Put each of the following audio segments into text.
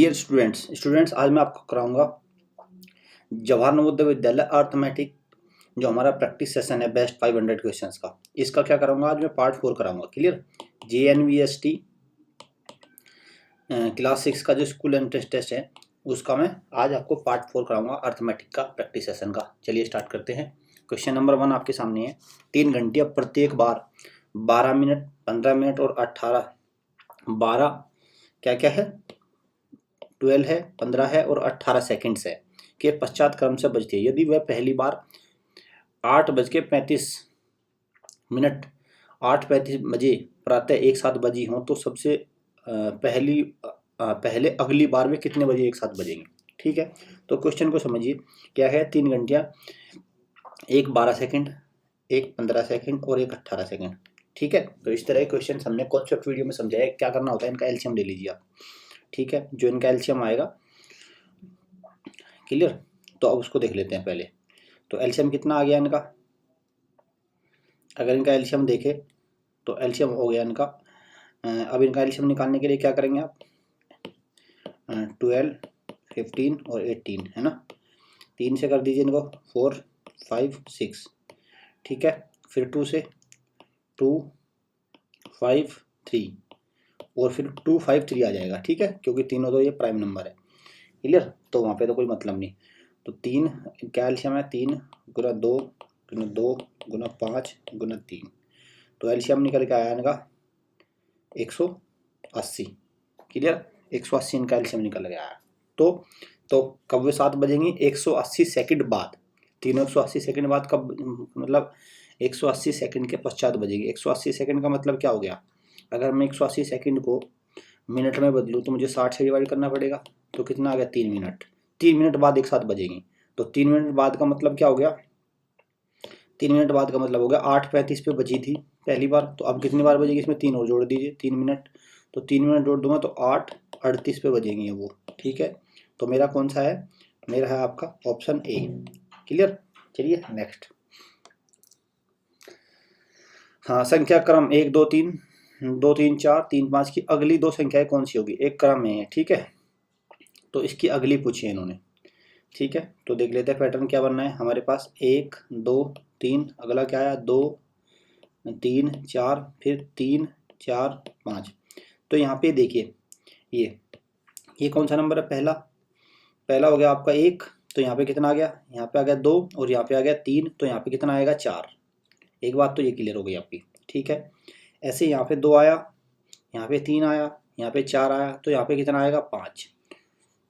Dear students आज मैं आपको कराऊंगा जवाहर नवोदय विद्यालय अर्थमेटिक जो हमारा प्रैक्टिस सेशन है बेस्ट 500 क्वेश्चंस का। इसका क्या कराऊंगा, आज मैं पार्ट 4 कराऊंगा। क्लियर। JNVST क्लास 6 का जो स्कूल एंट्रेंस टेस्ट है उसका मैं आज आपको पार्ट 4 कराऊंगा अर्थमेटिक का प्रैक्टिस सेशन का। चलिए स्टार्ट करते हैं। क्वेश्चन नंबर 1 आपके सामने है। 3 घंटियाँ प्रत्येक बार 12 मिनट, 15 मिनट और 12 क्या क्या है, 12 है, 15 है और 18 सेकेंड्स है के पश्चात क्रम से बजती है। यदि वह पहली बार 8:35 बजे प्रातः एक साथ बजी हों तो सबसे पहले अगली बार में कितने बजे एक साथ बजेंगे। ठीक है, तो क्वेश्चन को समझिए। क्या है, 3 घंटियाँ, एक 12 सेकेंड, एक 15 सेकेंड और एक 18 सेकेंड। ठीक है, तो इस तरह के क्वेश्चन हमने कॉन्सेप्ट वीडियो में समझाया। क्या करना होता है, इनका एलसीएम ले लीजिए आप। ठीक है, जो इनका एलसीएम आएगा। क्लियर, तो अब उसको देख लेते हैं पहले। तो एलसीएम कितना आ गया इनका, अगर इनका एलसीएम देखें तो एलसीएम हो गया इनका। अब इनका एलसीएम निकालने के लिए क्या करेंगे आप, 12, 15 और 18 है ना। 3 से कर दीजिए इनको, 4, 5, 6। ठीक है, फिर 2 से 2, 5, 3 और फिर 2, 5, 3 आ जाएगा। ठीक है, क्योंकि तीनों तो ये प्राइम नंबर है। क्लियर, तो वहाँ पे तो कोई मतलब नहीं। तो 3 क्या एलसीएम है, 3 गुना 2 गुना 2 गुना 5 गुना 3। तो एलसीएम निकल के आया इनका 180। क्लियर, 180 इनका एलसीएम निकल गया है। तो कब वे 7 बजेंगे, 180 सेकंड बाद। तीनों 180 सेकंड बाद कब, मतलब 180 सेकंड के पश्चात बजेगी। 180 सेकंड का मतलब क्या हो गया, अगर मैं 180 सेकंड को मिनट में बदलूँ तो मुझे 60 से डिवाइड करना पड़ेगा। तो कितना आ गया, 3 मिनट। 3 मिनट बाद एक साथ बजेंगी। तो 3 मिनट बाद का मतलब क्या हो गया, 3 मिनट बाद का मतलब हो गया 8:35 पे बजी थी पहली बार। तो अब कितनी बार बजेगी, इसमें 3 और जोड़ दीजिए, 3 मिनट। तो 3 मिनट जोड़ दूंगा तो 8:38 पे बजेंगी वो। ठीक है, तो मेरा कौन सा है, मेरा है आपका ऑप्शन ए। क्लियर, चलिए नेक्स्ट। हाँ, संख्या क्रम 1, 2, 3, 2, 3, 4, 3, 5 की अगली दो संख्याएं कौन सी होगी। एक क्रम में है, ठीक है, तो इसकी अगली पूछी है इन्होंने। ठीक है, तो देख लेते हैं पैटर्न क्या बनना है हमारे पास। 1, 2, 3, अगला क्या आया, 2, 3, 4, फिर 3, 4, 5। तो यहाँ पे देखिए ये कौन सा नंबर है, पहला हो गया आपका 1। तो यहाँ पे कितना आ गया, यहाँ पे आ गया 2 और यहाँ पे आ गया 3। तो यहाँ पे कितना आएगा, 4। एक बात तो ये क्लियर हो गई आपकी। ठीक है, ऐसे यहाँ पे 2 आया, यहाँ पे 3 आया, यहाँ पे 4 आया, तो यहाँ पे कितना आएगा, 5।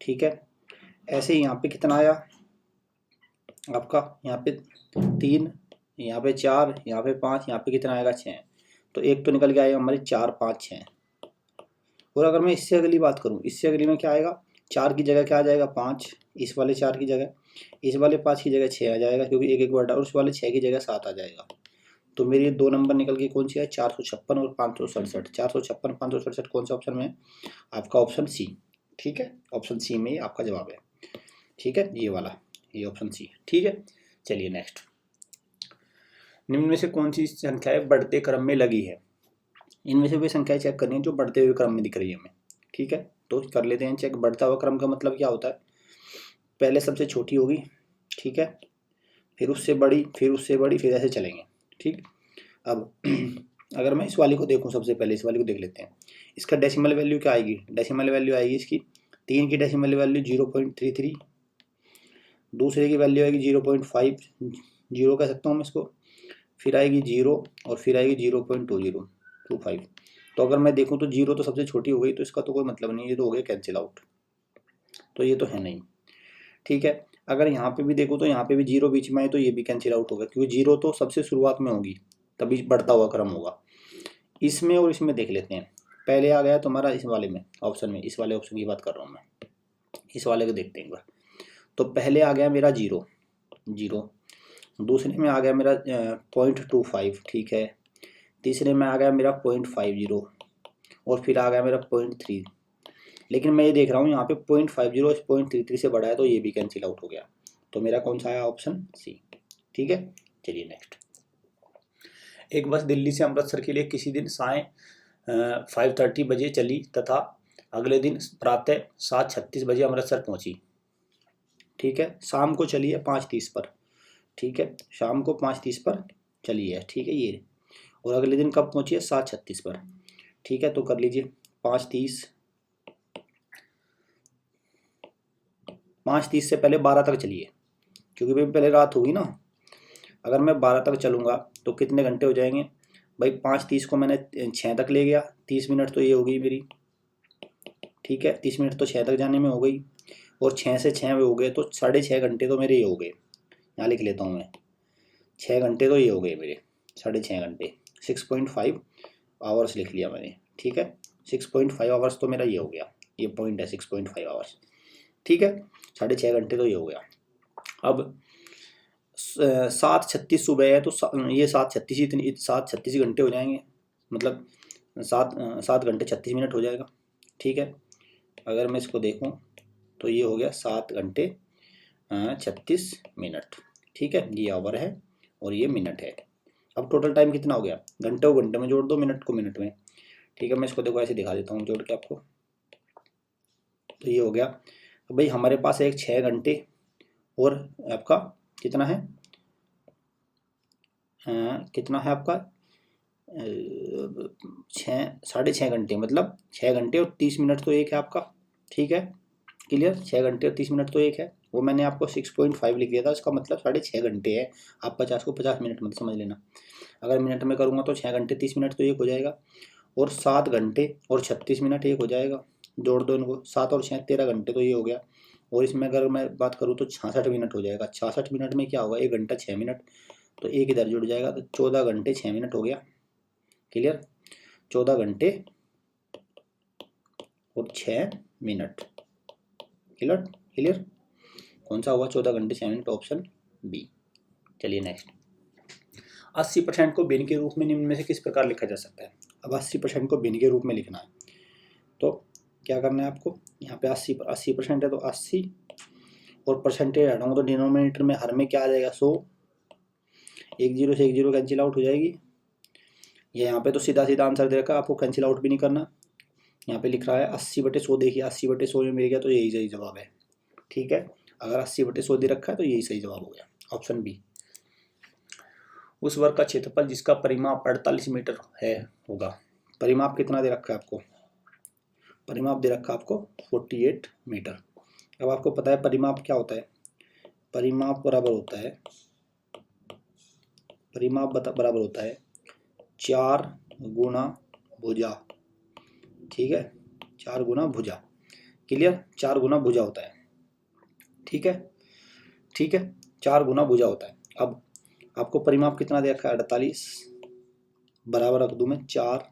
ठीक है, ऐसे ही यहाँ पे कितना आया आपका, यहाँ पे 3, यहाँ पे 4, यहाँ पे 5, यहाँ पे कितना आएगा, 6। तो एक तो निकल के आएगा हमारी 4, 5, 6। और अगर मैं इससे अगली बात करूँ, इससे अगली में क्या आएगा, 4 की जगह क्या आ जाएगा, 5। इस वाले 4 की जगह, इस वाले 5 की जगह 6 आ जाएगा, क्योंकि एक एक वर्ड, और उस वाले 6 की जगह 7 आ जाएगा। तो मेरी 2 नंबर निकल के कौन सी है, 456 और 567। 456, 567 कौन सा ऑप्शन में है, आपका ऑप्शन सी। ठीक है, ऑप्शन सी में आपका जवाब है। ठीक है, ये वाला, ये ऑप्शन सी। ठीक है, चलिए नेक्स्ट। निम्न में से कौन सी संख्याएं बढ़ते क्रम में लगी है। इनमें से वे संख्याएं चेक करनी है जो बढ़ते हुए क्रम में दिख रही है हमें। ठीक है, तो कर लेते हैं चेक। बढ़ता हुआ क्रम का मतलब क्या होता है, पहले सबसे छोटी होगी, ठीक है, फिर उससे बड़ी, फिर उससे बड़ी, फिर ऐसे चलेंगे। ठीक, अब अगर मैं इस वाली को देखूं, सबसे पहले इस वाली को देख लेते हैं। इसका डेसिमल वैल्यू क्या आएगी, डेसिमल वैल्यू आएगी इसकी 3 की डेसिमल वैल्यू 0.33, दूसरे की वैल्यू आएगी 0.5, 0 कह सकता हूँ मैं इसको, फिर आएगी 0 और फिर आएगी 0.2025। तो अगर मैं देखूँ तो 0 तो सबसे छोटी हो गई, तो इसका तो कोई मतलब नहीं, ये तो हो गया कैंसिल आउट, तो ये तो है नहीं। ठीक है, अगर यहाँ पे भी देखो तो यहाँ पे भी 0 बीच में है, तो ये भी कैंसिल आउट होगा, क्योंकि 0 तो सबसे शुरुआत में होगी, तभी बढ़ता हुआ क्रम होगा। इसमें और इसमें देख लेते हैं। पहले आ गया तुम्हारा इस वाले में ऑप्शन में, इस वाले ऑप्शन की बात कर रहा हूँ मैं, इस वाले को देखते हैं एक बार। तो पहले आ गया मेरा 0, दूसरे में आ गया मेरा 0.25, ठीक है, तीसरे में आ गया मेरा 0.50 और फिर आ गया मेरा 0.3। लेकिन मैं ये देख रहा हूँ यहाँ पे 0.50 0.33 से बड़ा है, तो ये भी कैंसिल आउट हो गया। तो मेरा कौन सा आया, ऑप्शन सी। ठीक है, चलिए नेक्स्ट। एक बस दिल्ली से अमृतसर के लिए किसी दिन साय 5:30 बजे चली तथा अगले दिन प्रातः 7:36 अमृतसर पहुंची, ठीक है। शाम को चली है 5:30 पर, ठीक है, शाम को 5:30 पर चली है, ठीक है ये। और अगले दिन कब पहुंची है? 7:36 पर, ठीक है। तो कर लीजिए 5:30, 5:30 से पहले 12 तक चलिए, क्योंकि भाई पहले रात होगी ना। अगर मैं 12 तक चलूँगा तो कितने घंटे हो जाएंगे भाई? 5:30 को मैंने 6 तक ले गया, 30 मिनट तो ये हो गई मेरी, ठीक है। 30 मिनट तो 6 तक जाने में हो गई, और 6 से 6 हो गए तो 6.5 घंटे तो मेरे ये हो गए। यहाँ लिख लेता हूँ मैं, 6 घंटे तो ये हो गए मेरे, 6.5 घंटे, 6.5 आवर्स लिख लिया मैंने, ठीक है। 6.5 आवर्स तो मेरा ये हो गया, ये पॉइंट है 6.5 आवर्स, ठीक है। 6.5 घंटे तो ये हो गया। अब 7:36 सुबह है तो ये 7:36 इतनी 7:36 घंटे हो जाएंगे, मतलब 7 घंटे 36 मिनट हो जाएगा, ठीक है। अगर मैं इसको देखूं तो ये हो गया 7 घंटे 36 मिनट, ठीक है। ये आवर है और ये मिनट है। अब टोटल टाइम कितना हो गया? घंटे को घंटे में जोड़ दो, मिनट को मिनट में, ठीक है। मैं इसको देखो ऐसे दिखा देता हूँ जोड़ के आपको। तो ये हो गया। तो भाई हमारे पास एक 6 घंटे और आपका कितना है, कितना है आपका 6.5 घंटे, मतलब 6 घंटे और 30 मिनट तो एक है आपका, ठीक है। क्लियर? 6 घंटे और 30 मिनट तो एक है, वो मैंने आपको 6.5 लिख दिया था, इसका मतलब 6.5 घंटे है। आप 50 को 50 मिनट मत समझ लेना। अगर मिनट में करूँगा तो 6 घंटे 30 मिनट तो एक हो जाएगा, और 7 घंटे और 36 मिनट एक हो जाएगा। जोड़ दो इनको, 7 और 6 13 घंटे तो ये हो गया। और इसमें अगर मैं बात करूँ तो 66 मिनट हो जाएगा। 66 मिनट में क्या होगा? 1 घंटा 6 मिनट, तो एक इधर जुड़ जाएगा, तो 14 घंटे 6 मिनट हो गया। क्लियर? 14 घंटे और 6 मिनट। क्लियर? क्लियर? कौन सा हुआ 14 घंटे 6 मिनट? Option B. चलिए नेक्स्ट। 80% को भिन्न के रूप में निम्न में से किस प्रकार लिखा जा सकता है? अब 80% को भिन्न के रूप में लिखना है, तो क्या करना है आपको? यहाँ पे 80% है तो 80, और परसेंटेज हटाऊंगा तो डिनोमिनेटर में हर में क्या आ जाएगा? 100। एक जीरो से एक जीरो कैंसिल आउट हो जाएगी। ये यहाँ पे तो सीधा सीधा आंसर दे रखा है, आपको कैंसिल आउट भी नहीं करना। यहाँ पे लिख रहा है 80/100, देखिए 80/100 में मिल गया, तो यही सही जवाब है, ठीक है। अगर 80/100 दे रखा है तो यही सही जवाब हो गया, ऑप्शन बी। उस वर्ग का क्षेत्रफल जिसका परिमाप 48 मीटर है होगा। परिमाप कितना दे रखा है आपको? परिमाप दे रखा है आपको 48 मीटर। अब आपको पता है परिमाप क्या होता है? परिमाप बराबर होता है, परिमाप बराबर होता है 4 गुना भुजा, ठीक है। 4 गुना भुजा। क्लियर? 4 गुना भुजा होता है, ठीक है, ठीक है। 4 गुना भुजा होता है। अब आपको परिमाप कितना दे रखा है? 48, बराबर रख दूं मैं 4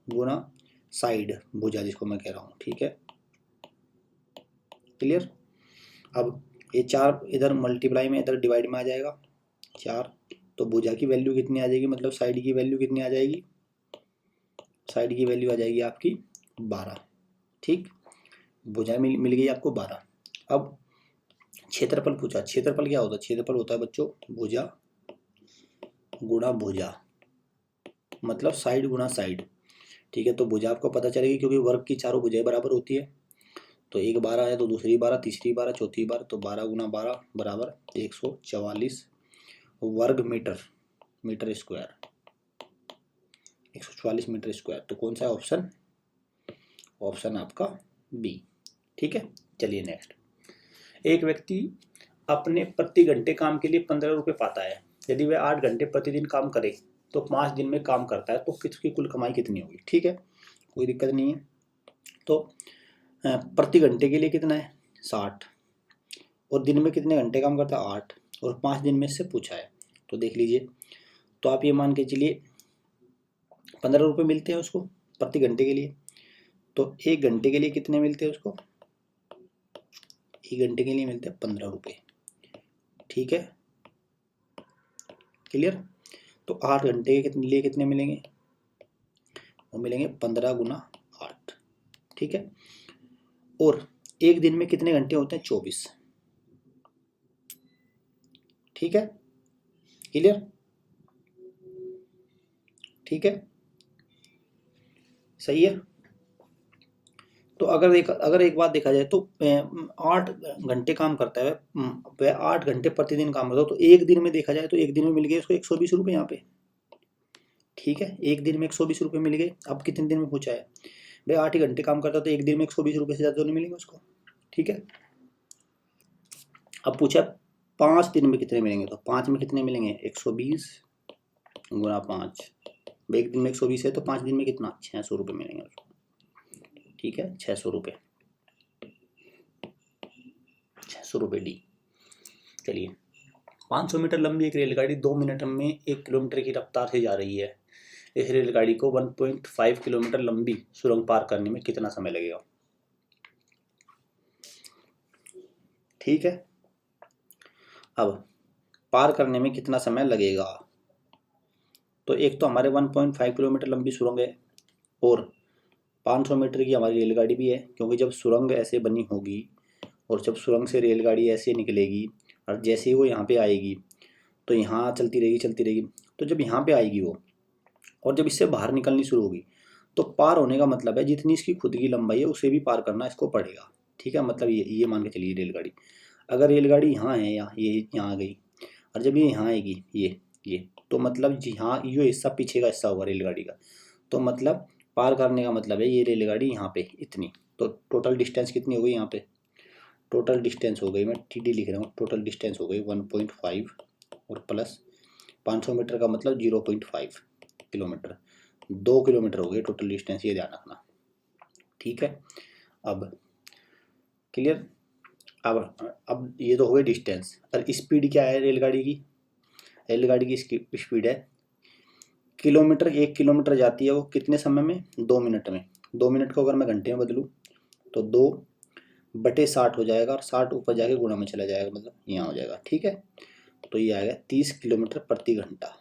गुना साइड भुजा जिसको मैं कह रहा हूँ, ठीक है। क्लियर? अब ये 4 इधर मल्टीप्लाई में इधर डिवाइड में आ जाएगा 4, तो भुजा की वैल्यू कितनी आ जाएगी, मतलब साइड की वैल्यू कितनी आ जाएगी? साइड की वैल्यू आ जाएगी आपकी 12, ठीक। भुजा मिल गई आपको 12। अब क्षेत्रफल पूछा। क्षेत्रफल क्या होता है? क्षेत्रफल होता है बच्चों भुजा गुणा भुजा, मतलब साइड गुणा साइड, ठीक है। तो भुजा आपको पता चलेगी क्योंकि वर्ग की चारों भुजाएं बराबर होती है। तो एक 12 है तो दूसरी 12, तीसरी 12, चौथी 12, तो 12 गुना 12 बराबर 144 वर्ग metre, metre square, 144 metre square. तो कौन सा ऑप्शन? ऑप्शन आपका बी, ठीक है। चलिए नेक्स्ट। एक व्यक्ति अपने प्रति घंटे काम के लिए 15 रुपये पाता है। यदि वह 8 घंटे प्रतिदिन काम करे तो 5 दिन में काम करता है, तो किसकी कुल कमाई कितनी होगी? ठीक है, कोई दिक्कत नहीं है। तो प्रति घंटे के लिए कितना है? 60, और दिन में कितने घंटे काम करता है? 8, और 5 दिन में से पूछा है। तो देख लीजिए, तो आप ये मान के चलिए 15 रुपये मिलते हैं उसको प्रति घंटे के लिए। तो 1 घंटे के लिए कितने मिलते हैं उसको? 1 घंटे के लिए मिलते हैं 15 रुपये, ठीक है। क्लियर? तो 8 घंटे के लिए कितने मिलेंगे? वो मिलेंगे 15 गुना 8, ठीक है। और एक दिन में कितने घंटे होते हैं? 24, ठीक है। क्लियर? ठीक है, सही है। तो अगर एक बात देखा जाए तो 8 घंटे काम करता है वह 8 घंटे प्रतिदिन काम करता है, तो एक दिन में देखा जाए तो एक दिन में मिल गए उसको 120 रुपये यहाँ पे। ठीक है, एक दिन में 120 रुपये मिल गए। अब कितने दिन में पूछा है भाई, 8 ही घंटे काम करता है तो एक दिन में 120 रुपये से ज़्यादा तो नहीं मिलेंगे उसको। ठीक है, अब पूछा 5 दिन में कितने मिलेंगे, तो 5 में कितने मिलेंगे 120 गुना 5, एक दिन में 120 है तो 5 दिन में कितना 600 रुपये मिलेंगे उसको। ठीक है, 600 रुपये, 600 रुपये डी। चलिए, 500 मीटर लंबी एक रेलगाड़ी 2 मिनट में 1 किलोमीटर की रफ्तार से जा रही है। इस रेलगाड़ी को 1.5 किलोमीटर लंबी सुरंग पार करने में कितना समय लगेगा। ठीक है, अब पार करने में कितना समय लगेगा, तो एक तो हमारे 1.5 किलोमीटर लंबी सुरंग है और 500 मीटर की हमारी रेलगाड़ी भी है, क्योंकि जब सुरंग ऐसे बनी होगी और जब सुरंग से रेलगाड़ी ऐसे निकलेगी और जैसे ही वो यहाँ पे आएगी तो यहाँ चलती रहेगी, तो जब यहाँ पे आएगी वो और जब इससे बाहर निकलनी शुरू होगी तो पार होने का मतलब है जितनी इसकी खुद की लंबाई है उसे भी पार करना इसको पड़ेगा। ठीक है, मतलब ये मान के चलिए रेलगाड़ी, अगर रेलगाड़ी यहाँ है या ये यहाँ आ गई और जब ये यहाँ आएगी ये तो मतलब जी हाँ, ये हिस्सा पीछे का हिस्सा होगा रेलगाड़ी का, तो मतलब पार करने का मतलब है ये रेलगाड़ी यहाँ पे इतनी, तो टोटल डिस्टेंस कितनी हो गई यहाँ पे, टोटल डिस्टेंस हो गई, मैं TD लिख रहा हूँ, टोटल डिस्टेंस हो गई 1.5 और प्लस 500 मीटर का मतलब 0.5 किलोमीटर, 2 किलोमीटर हो गए टोटल डिस्टेंस, ये ध्यान रखना। ठीक है, अब क्लियर। अब ये तो हो गई डिस्टेंस, और स्पीड क्या है रेलगाड़ी की, रेलगाड़ी की स्पीड है किलोमीटर, 1 किलोमीटर जाती है वो कितने समय में, 2 मिनट में। 2 मिनट को अगर मैं घंटे में बदलूँ तो 2/60 हो जाएगा और 60 ऊपर जाके गुणा में चला जाएगा, मतलब यहाँ हो जाएगा। ठीक है, तो ये आएगा 30 किलोमीटर प्रति घंटा।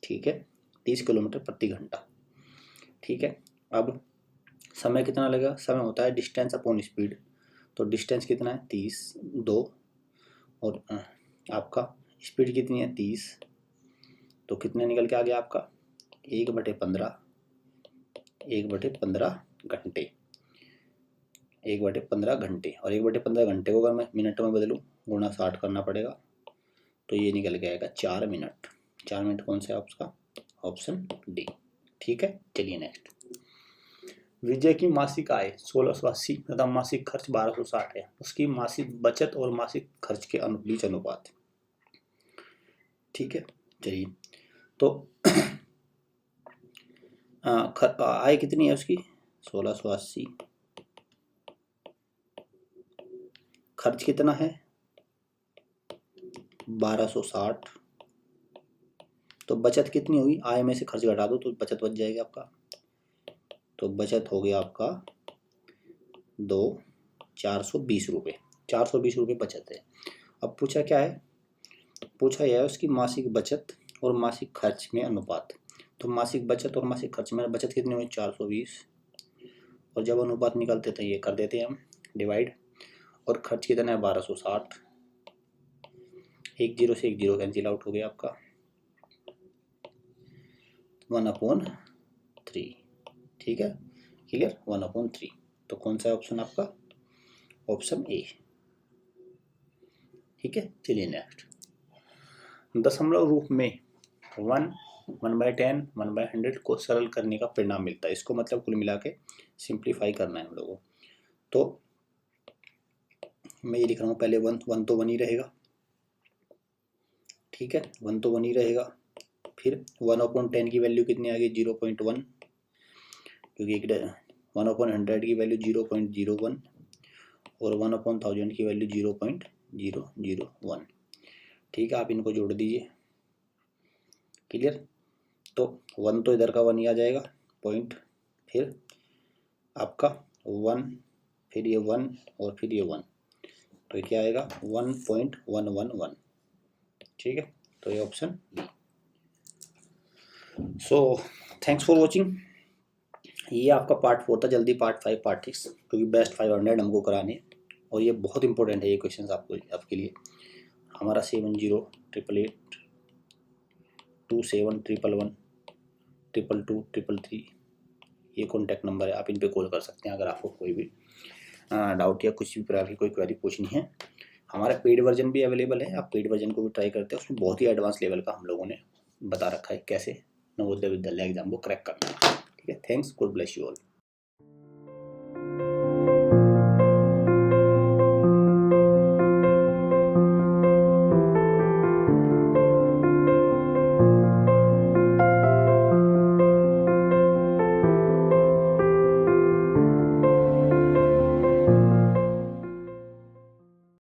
ठीक है, 30 किलोमीटर प्रति घंटा। ठीक है, अब समय कितना लगेगा, समय होता है डिस्टेंस अपॉन स्पीड, तो डिस्टेंस कितना है 30, 2 और आपका स्पीड कितनी है 30, तो कितने निकल के आ गया आपका 1/15, 1/15 घंटे, 1/15 घंटे, और 1/15 घंटे को अगर मैं मिनट में बदलूँ गुणा 60 करना पड़ेगा, तो ये निकल के आएगा 4 मिनट। 4 मिनट कौन सा है आपका, ऑप्शन डी। ठीक है, चलिए नेक्स्ट। विजय की मासिक आय 1680 तथा मासिक खर्च 1260 है, उसकी मासिक बचत और मासिक खर्च के बीच अनुपात। ठीक है, चलिए, तो आय कितनी है उसकी 1680, खर्च कितना है 1260, तो बचत कितनी हुई, आय में से खर्च घटा दो तो बचत बच जाएगी आपका, तो बचत हो गया आपका 420 रुपये, 420 रुपये बचत है। अब पूछा क्या है, पूछा यह है उसकी मासिक बचत और मासिक खर्च में अनुपात, तो मासिक बचत और मासिक खर्च में बचत कितनी हुई 420, और जब अनुपात निकालते थे ये कर देते हैं हम डिवाइड, और खर्च कितना है 1260, 1 0 से 1 0 कैंसिल आउट हो गया आपका 1/3। ठीक है, क्लियर, 1/3, तो कौन सा ऑप्शन आपका, ऑप्शन ए। ठीक है, चलिए नेक्स्ट। दशमलव रूप में 1, 1/10, 1/100 को सरल करने का परिणाम मिलता है, इसको मतलब कुल मिला के सिंप्लीफाई करना है हम लोगों को। तो मैं ये लिख रहा हूँ, पहले 1 तो 1 ही रहेगा। ठीक है, 1 तो 1 ही रहेगा, फिर 1/10 की वैल्यू कितनी आ गई 0.1, क्योंकि 1/100 की वैल्यू 0.01 और 1/1000 की वैल्यू 0.001। ठीक है, आप इनको जोड़ दीजिए, क्लियर। तो 1 तो इधर का 1 ही आ जाएगा पॉइंट, फिर आपका 1, फिर ये 1 और फिर ये 1, तो क्या आएगा 1.111। ठीक है, तो ये option B. So thanks for watching. ये आपका पार्ट 4 था, जल्दी पार्ट 5 पार्ट 6, क्योंकि बेस्ट 500 हमको कराने, और ये बहुत इंपॉर्टेंट है ये क्वेश्चन आपके लिए। हमारा 708888 27 111 222 333, ये कॉन्टैक्ट नंबर है, आप इन पे कॉल कर सकते हैं अगर आपको कोई भी डाउट या कुछ भी प्रकार की कोई क्वेरी पूछनी है। हमारा पेड वर्जन भी अवेलेबल है, आप पेड वर्जन को भी ट्राई करते हैं, उसमें बहुत ही एडवांस लेवल का हम लोगों ने बता रखा है कैसे नवोदय विद्यालय एग्जाम को क्रैक करना है। ठीक है, thanks, God bless you all.